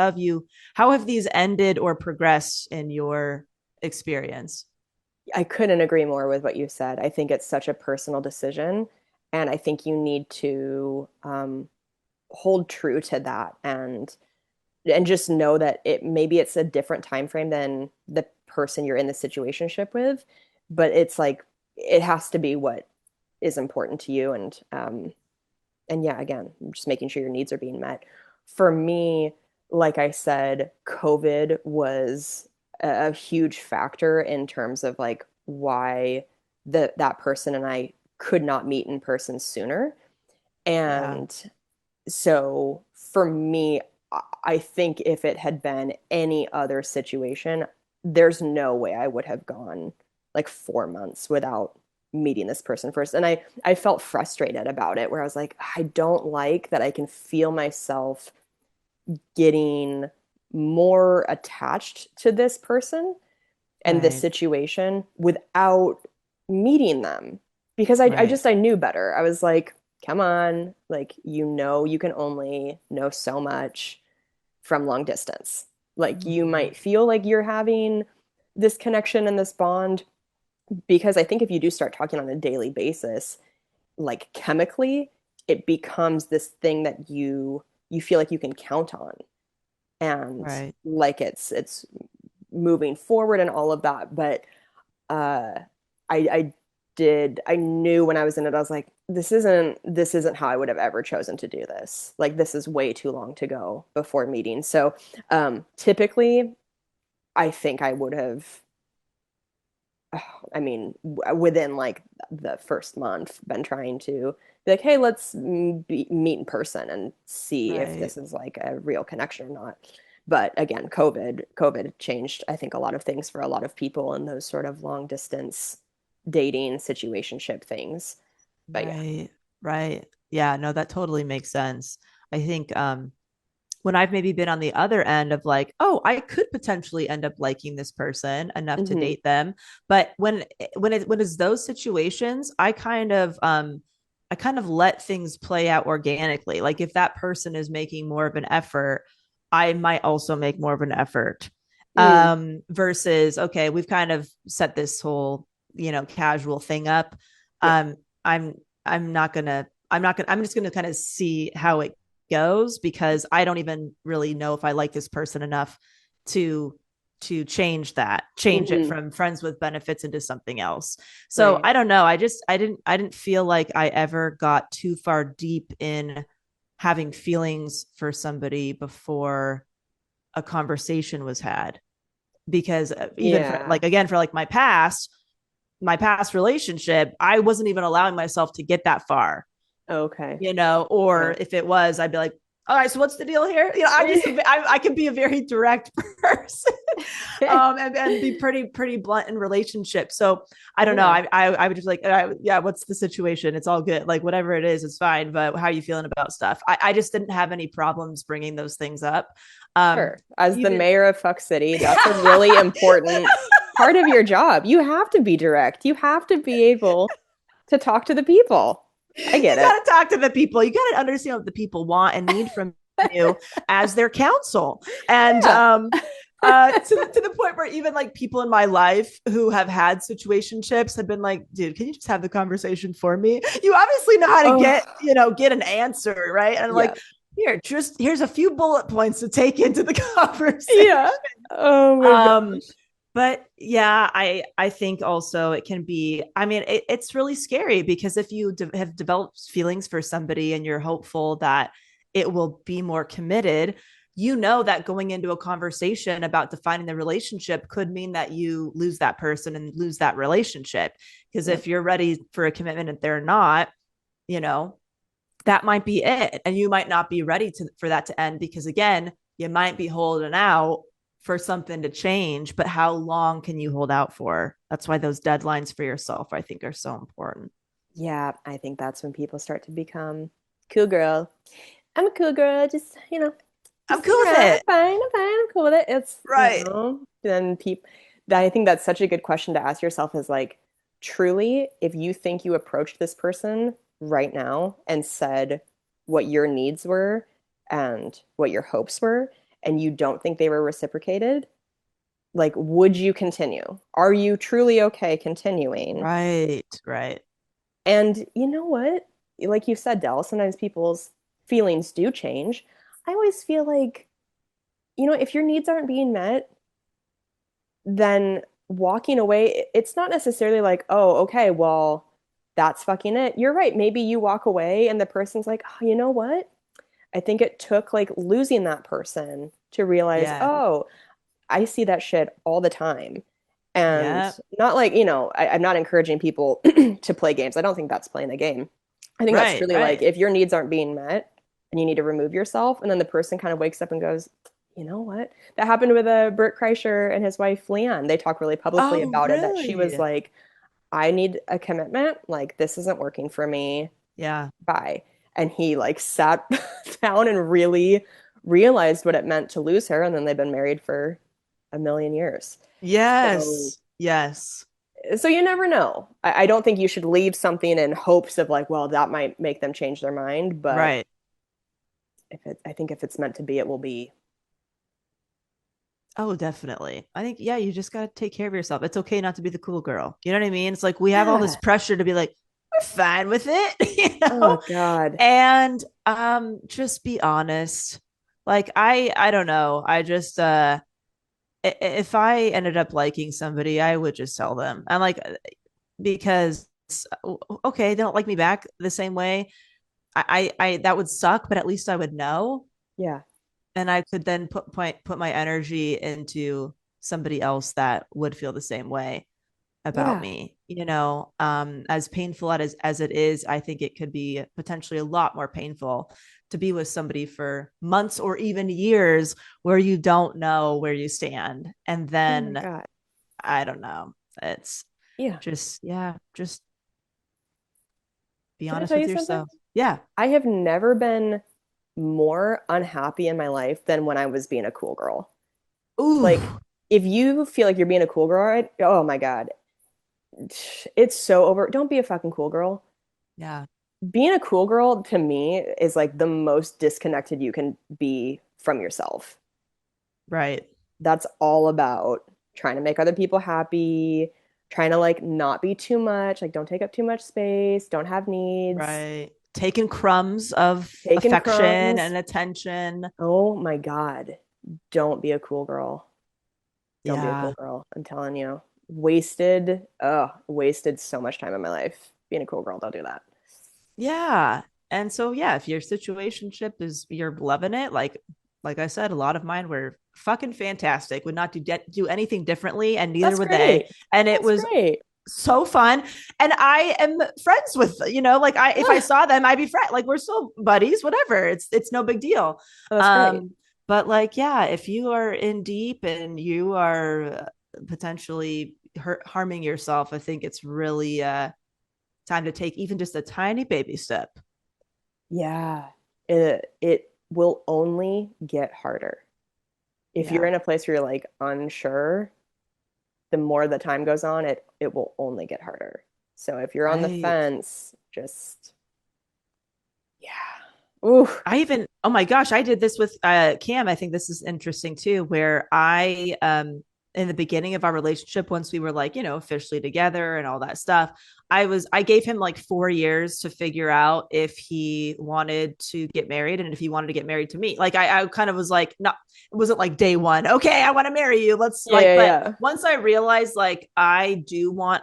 How have these ended or progressed in your experience? I couldn't agree more with what you said. I think it's such a personal decision, and I think you need to hold true to that, and just know that maybe it's a different time frame than the person you're in the situationship with, but it's like it has to be what is important to you, and yeah, again, just making sure your needs are being met. For me, like I said, COVID was a huge factor in terms of like why that person and I could not meet in person sooner. Yeah, And so for me, I think if it had been any other situation, there's no way I would have gone like 4 months without meeting this person first. And I felt frustrated about it, where I was like, I don't like that I can feel myself getting more attached to this person and this right, situation without meeting them, because right, I knew better. I was like, come on, like, you can only know so much from long distance. Like, you Mhm. might feel like you're having this connection and this bond, because I think if you do start talking on a daily basis, like chemically, it becomes this thing that you feel like you can count on, and Right, like it's moving forward and all of that. But uh I I knew when I was in it, I was like, this isn't how I would have ever chosen to do this. Like, this is way too long to go before meeting. So typically I think I would have, I mean, within like the first month, been trying to be like, hey, let's meet in person and see if right. this is like a real connection or not. But again, COVID changed, I think, a lot of things for a lot of people in those sort of long distance dating situationship things. But yeah. Right. Right. Yeah, no, that totally makes sense. I think when I've maybe been on the other end of like, oh, I could potentially end up liking this person enough to Hmm. date them. But when it's those situations, I kind of let things play out organically. Like if that person is making more of an effort, I might also make more of an effort. Mm, Versus, okay, we've kind of set this whole, casual thing up. yeah. Um, I'm I'm just gonna kind of see how it goes, because I don't even really know if I like this person enough to change it Hmm. from friends with benefits into something else. So Right. I don't know. I didn't feel like I ever got too far deep in having feelings for somebody before a conversation was had, because even for Yeah. like, again, for like my past relationship, I wasn't even allowing myself to get that far, Okay. or Yeah. if it was, I'd be like, all right, so what's the deal here? I can be a very direct person, and be pretty blunt in relationships. So I don't know. Yeah. I would just like, yeah, what's the situation? It's all good. Like whatever it is, it's fine. But how are you feeling about stuff? I just didn't have any problems bringing those things up. Sure. As the Even mayor of Fuck City, that's a really important part of your job. You have to be direct. You have to be able to talk to the people. I you get it. got to talk to the people. You got to understand what the people want and need from you as their counsel. And Yeah. to the point where even like people in my life who have had situationships have been like, dude, can you just have the conversation for me? You obviously know how to Oh, get an answer, right? And I'm yeah. like, here's a few bullet points to take into the conversation. Yeah. Oh my Um, gosh. but yeah, I think also it can be, I mean, it's really scary, because if you have developed feelings for somebody and you're hopeful that it will be more committed, that going into a conversation about defining the relationship could mean that you lose that person and lose that relationship. Because Yep. if you're ready for a commitment and they're not, you know that might be it. And you might not be ready for that to end, because again, you might be holding out for something to change, but how long can you hold out for? That's why those deadlines for yourself, I think, are so important. Yeah, I think that's when people start to become cool girl. I'm a cool girl, just, I'm just cool hang with around. it. I'm cool with it. It's, Right. then people, I think that's such a good question to ask yourself is like, truly, if you think you approached this person right now and said what your needs were and what your hopes were, and you don't think they were reciprocated, like, would you continue? Are you truly okay continuing? Right. Right. And you know what? Like you said, Dell, sometimes people's feelings do change. I always feel like, if your needs aren't being met, then walking away, it's not necessarily like, oh, okay, well, that's fucking it. You're right. Maybe you walk away and the person's like, oh, you know what? I think it took like losing that person to realize, Yeah. oh, I see that shit all the time. And Yeah. not like, I'm not encouraging people to play games. I don't think that's playing a game. I think that's Right. truly like Right. if your needs aren't being met and you need to remove yourself, and then the person kind of wakes up and goes, you know what? That happened with Bert Kreischer and his wife Leanne. They talk really publicly Oh, about it that she was really? like, I need a commitment. Like this isn't working for me. Yeah. Bye. And he like sat down and really realized what it meant to lose her. And then they've been married for a million years. So, Yes. Yes. so you never know. I don't think you should leave something in hopes of like, well, that might make them change their mind. But Right. I think if it's meant to be, it will be. Oh, definitely. I think, yeah, you just got to take care of yourself. It's okay not to be the cool girl. You know what I mean? It's like we have all this Yeah. pressure to be like, we're fine with it, Oh God. And just be honest. Like I don't know. I just if I ended up liking somebody, I would just tell them. I'm like, because okay, they don't like me back the same way. I that would suck, but at least I would know, Yeah. and I could then put my energy into somebody else that would feel the same way about Yeah. me. As painful as it is, I think it could be potentially a lot more painful to be with somebody for months or even years where you don't know where you stand. And Oh my then God. I don't know. It's Yeah. just be Can I honest tell with you something? yourself. Yeah. I have never been more unhappy in my life than when I was being a cool girl. Ooh. Like, if you feel like you're being a cool girl, right? Oh my God. It's so over. Don't be a fucking cool girl. Yeah. Being a cool girl to me is like the most disconnected you can be from yourself. Right. That's all about trying to make other people happy, trying to like not be too much, like don't take up too much space, don't have needs, Right. Taking crumbs of taking affection crumbs. and attention. Oh my God. Don't be a cool girl. Don't be a cool Yeah. girl. I'm telling you. Wasted so much time in my life. Being a cool girl, don't do that. Yeah. And so yeah, if your situationship is you're loving it, like I said, a lot of mine were fucking fantastic. Would not do anything differently, and neither That's would they. great. And it That's was great. so fun. And I am friends with, like I if I Ah, saw them, I'd be friend. Like we're still buddies, whatever. It's no big deal. that's great. But like, yeah, if you are in deep and you are potentially harming yourself, I think it's really time to take even just a tiny baby step. Yeah. It will only get harder. If you're Yeah. in a place where you're like unsure, the more the time goes on, it will only get harder. So if you're on the Right. fence, just yeah. Ooh. Oh my gosh, I did this with Cam. I think this is interesting too, where I in the beginning of our relationship, once we were like, officially together and all that stuff, I gave him like 4 years to figure out if he wanted to get married and if he wanted to get married to me. Like I kind of was like, no, it wasn't like day one, okay, I want to marry you. Let's Yeah, like, yeah, but yeah. once I realized like I do want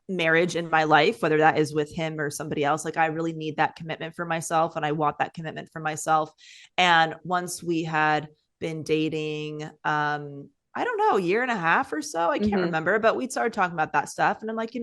marriage in my life, whether that is with him or somebody else. Like I really need that commitment for myself and I want that commitment for myself. And once we had been dating, I don't know, a year and a half or so, I can't Hmm. remember, but we started talking about that stuff. And I'm like,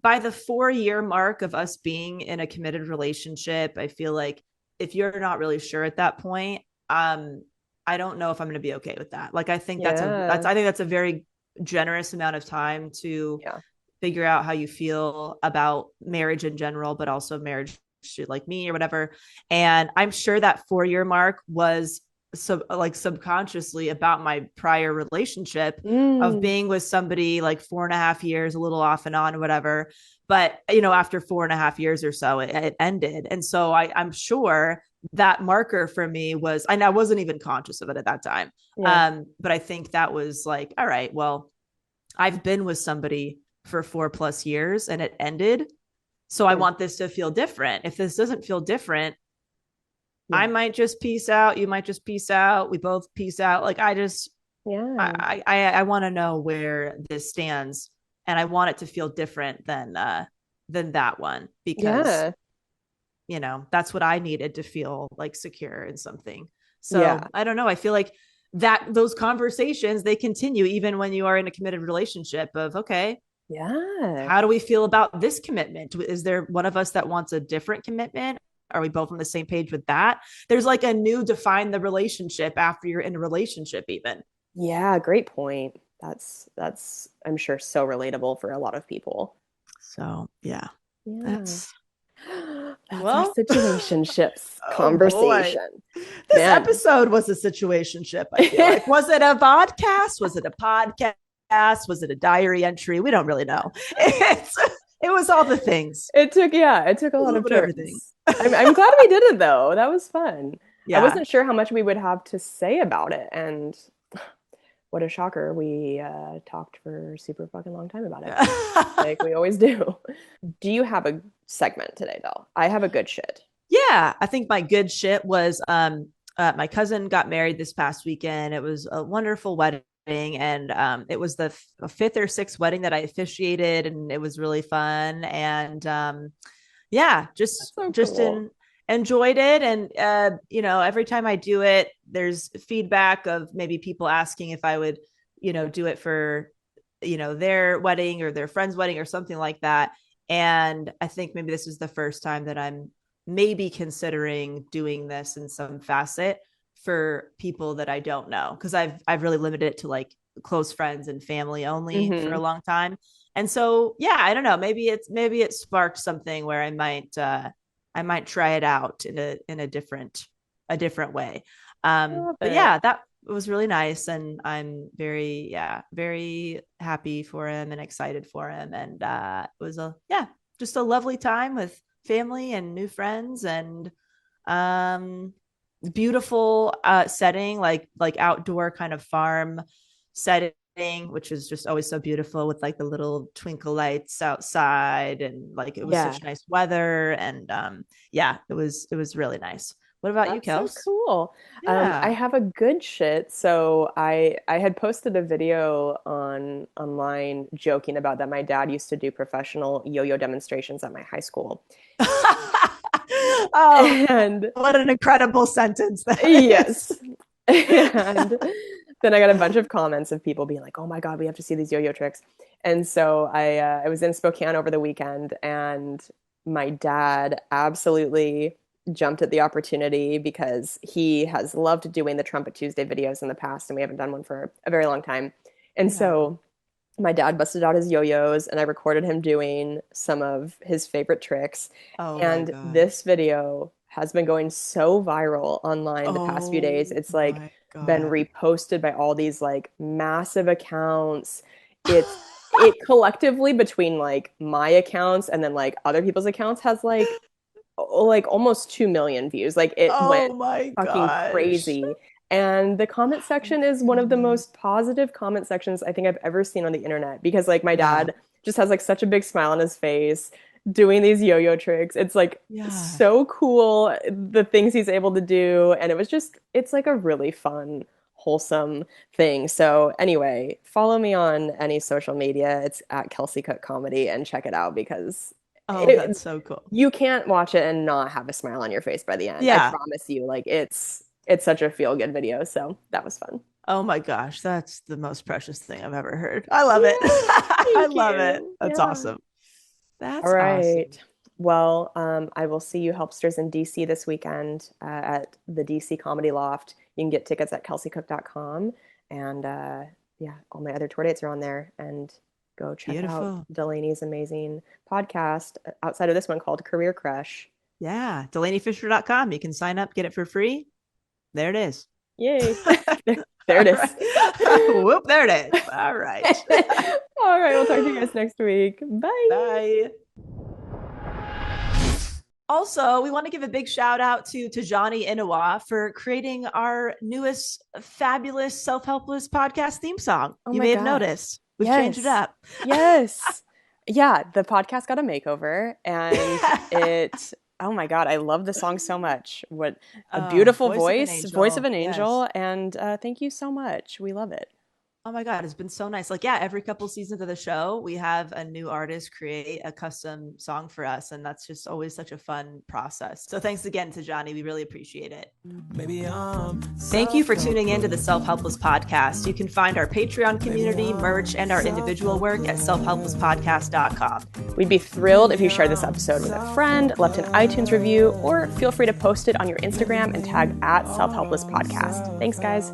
by the 4-year mark of us being in a committed relationship, I feel like if you're not really sure at that point, I don't know if I'm going to be okay with that. Like, I think Yeah. I think that's a very generous amount of time to Yeah. figure out how you feel about marriage in general, but also marriage to like me or whatever. And I'm sure that 4-year mark was subconsciously about my prior relationship of Mm. being with somebody like 4.5 years, a little off and on, whatever. But after 4.5 years or so, it ended. And so I'm sure that marker for me was, and I wasn't even conscious of it at that time. Yeah. But I think that was like, all right, well, I've been with somebody for 4+ years and it ended. So I want this to feel different. If this doesn't feel different, Yeah. I might just peace out. You might just peace out. We both peace out. Like, Yeah. I want to know where this stands, and I want it to feel different than that one, because Yeah. that's what I needed to feel like secure in something. So Yeah. I don't know. I feel like that those conversations, they continue even when you are in a committed relationship of, okay, Yeah. how do we feel about this commitment? Is there one of us that wants a different commitment? Are we both on the same page with that? There's like a new define the relationship after you're in a relationship, even. Yeah, great point. That's I'm sure so relatable for a lot of people. So yeah, Yeah. that's That's our well. situationships Oh boy, conversation. this Man. episode was a situationship. I feel like, was it a vodcast? Was it a podcast? Was it a diary entry? We don't really know. It was all the things. It took a A lot little of bit of everything. turns. I'm glad we did it though. That was fun. I Yeah. wasn't sure how much we would have to say about it, and what a shocker. We talked for a super fucking long time about it. Like we always do. Do you have a segment today, though? I have a good shit. Yeah, I think my good shit was my cousin got married this past weekend. It was a wonderful wedding, and it was the fifth or sixth wedding that I officiated, and it was really fun. And yeah, That's just so just cool. in enjoyed it. And every time I do it, there's feedback of maybe people asking if I would do it for their wedding or their friend's wedding or something like that. And I think maybe this is the first time that I'm maybe considering doing this in some facet for people that I don't know, because I've really limited it to like close friends and family only for a Hmm. long time. And so yeah, I don't know, maybe it sparked something where I might try it out in a different way. I love But it. yeah, that was really nice, and I'm very happy for him and excited for him. And it was just a lovely time with family and new friends, and um beautiful setting, like outdoor kind of farm setting, which is just always so beautiful, with like the little twinkle lights outside, and like it was Yeah, such nice weather. And yeah, it was really nice. What about you, that's so Kels? cool. I Yeah. have a good shit. So I had posted a video online joking about that my dad used to do professional yo-yo demonstrations at my high school. Oh, And what an incredible sentence that is. yes. And then I got a bunch of comments of people being like, "Oh my God, we have to see these yo-yo tricks." And so I was in Spokane over the weekend, and my dad absolutely jumped at the opportunity because he has loved doing the Trumpet Tuesday videos in the past, and we haven't done one for a very long time. And Yeah. so my dad busted out his yo-yos, and I recorded him doing some of his favorite tricks. Oh my And gosh. this video has been going so viral online the past few days. Oh It's like my been God. reposted by all these like massive accounts. It collectively, between like my accounts and then like other people's accounts, has like almost 2 million views. Like it went Oh my fucking gosh. crazy. And the comment section is one of the most positive comment sections I think I've ever seen on the internet, because like my Yeah. dad just has like such a big smile on his face doing these yo-yo tricks. It's like Yeah. so cool, the things he's able to do, and it's like a really fun, wholesome thing. So anyway, follow me on any social media. It's at Kelsey Cook Comedy, and check it out because Oh, it, that's so cool. you can't watch it and not have a smile on your face by the end. I Yeah. promise you. Like it's such a feel good video. So that was fun. Oh my gosh. That's the most precious thing I've ever heard. I love it. Yeah, I thank love it. you. That's Yeah. awesome. That's All right. awesome. Well, I will see you Helpsters in DC this weekend at the DC Comedy Loft. You can get tickets at kelseycook.com. And yeah, all my other tour dates are on there. And go check out Beautiful. Delaney's amazing podcast outside of this one called Career Crush. Yeah. DelaneyFisher.com. You can sign up, get it for free. There it is. Yay. There it is. Right. Whoop, there it is. All right. All right. We'll talk to you guys next week. Bye. Bye. Also, we want to give a big shout out to Tajani Inawa for creating our newest fabulous Self-Helpless podcast theme song. You may have noticed. We've changed it up. Yes. Yeah, the podcast got a makeover and it, oh my God, I love the song so much. What a beautiful voice of an angel. Yes. And thank you so much. We love it. Oh my God, it's been so nice. Like, yeah, every couple seasons of the show, we have a new artist create a custom song for us. And that's just always such a fun process. So thanks again to Johnny. We really appreciate it. Thank you for tuning in to the Self-Helpless Podcast. You can find our Patreon community, merch, and our individual work at selfhelplesspodcast.com. We'd be thrilled if you shared this episode with a friend, left an iTunes review, or feel free to post it on your Instagram and tag at Self-Helpless Podcast. Thanks, guys.